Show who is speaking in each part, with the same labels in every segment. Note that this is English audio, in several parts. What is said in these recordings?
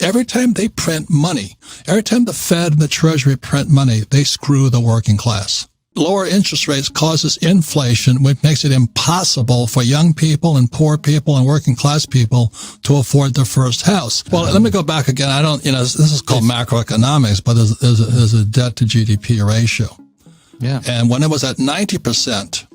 Speaker 1: every time they print money, every time the Fed and the Treasury print money, they screw the working class. Lower interest rates causes inflation, which makes it impossible for young people and poor people and working class people to afford their first house. Well, let me go back again. This is called macroeconomics, but there's a debt to GDP ratio.
Speaker 2: Yeah.
Speaker 1: And when it was at 90%,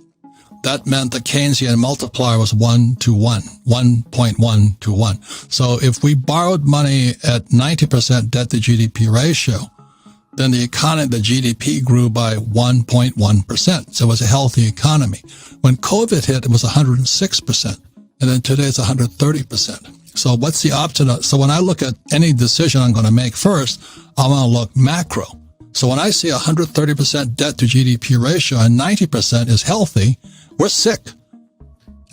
Speaker 1: that meant the Keynesian multiplier was 1 to 1, 1.1 to 1. So if we borrowed money at 90% debt to GDP ratio, then the GDP grew by 1.1%. So it was a healthy economy. When COVID hit, it was 106%. And then today it's 130%. So what's the option? So when I look at any decision I'm going to make first, I want to look macro. So when I see 130% debt to GDP ratio and 90% is healthy, we're sick.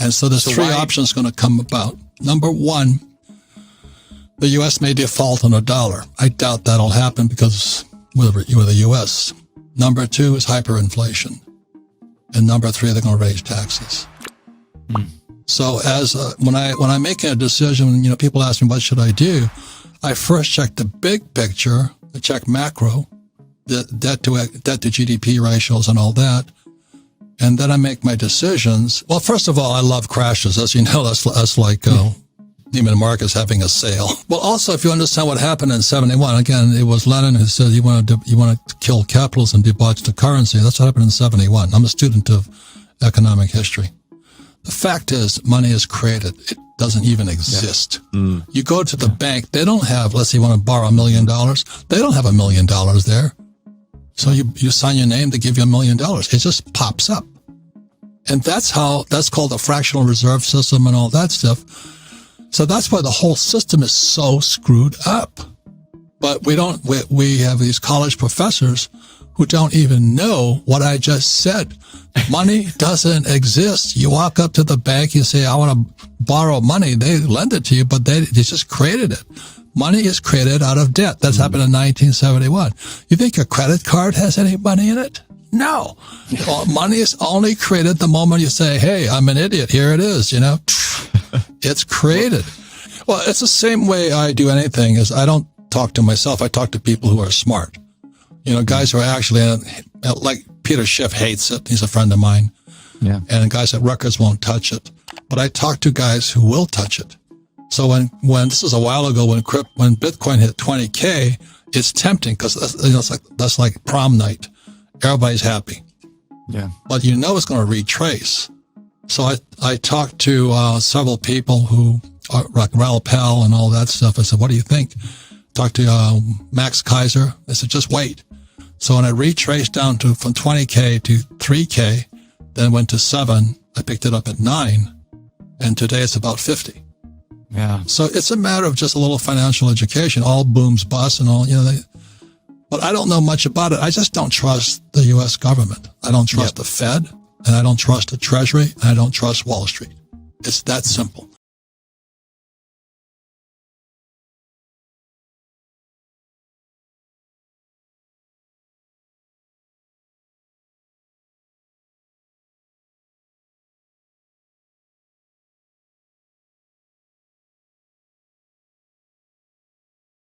Speaker 1: And so there's three options going to come about. Number one, the U.S. may default on a dollar. I doubt that'll happen because with the U.S. Number two is hyperinflation. And number three, they're going to raise taxes. So when I'm making a decision, people ask me, what should I do? I first check the big picture. I check macro, the debt to GDP ratios and all that. And then I make my decisions. Well, first of all, I love crashes. As you know, that's like Neiman Marcus having a sale. Well, also, if you understand what happened in 71, again, it was Lenin who said you want to kill capitalism, debauch the currency. That's what happened in 71. I'm a student of economic history. The fact is, money is created. It doesn't even exist. Yeah. You go to the bank, they don't have, let's say you want to borrow $1 million. They don't have $1 million there. So you sign your name, they give you $1 million. It just pops up. And that's called the fractional reserve system and all that stuff. So that's why the whole system is so screwed up. But we have these college professors who don't even know what I just said. Money doesn't exist. You walk up to the bank, you say, I want to borrow money. They lend it to you, but they just created it. Money is created out of debt. That's happened in 1971. You think your credit card has any money in it? No. Money is only created the moment you say, hey, I'm an idiot. Here it is, It's created. Well, it's the same way I do anything is I don't talk to myself. I talk to people who are smart. Guys who are actually, like Peter Schiff hates it. He's a friend of mine.
Speaker 2: Yeah.
Speaker 1: And guys at Rutgers won't touch it. But I talk to guys who will touch it. So when this is a while ago, when Bitcoin hit 20K, it's tempting because that's like prom night. Everybody's happy.
Speaker 2: Yeah.
Speaker 1: But it's going to retrace. So I talked to several people who are like Raoul Pal and all that stuff. I said, what do you think? Talked to Max Kaiser. I said, just wait. So when I retraced down from 20K to 3K, then went to 7, I picked it up at 9, and today it's about 50.
Speaker 2: Yeah.
Speaker 1: So it's a matter of just a little financial education. All booms bust and all, but I don't know much about it. I just don't trust the U.S. government. I don't trust the Fed, and I don't trust the Treasury, and I don't trust Wall Street. It's that simple.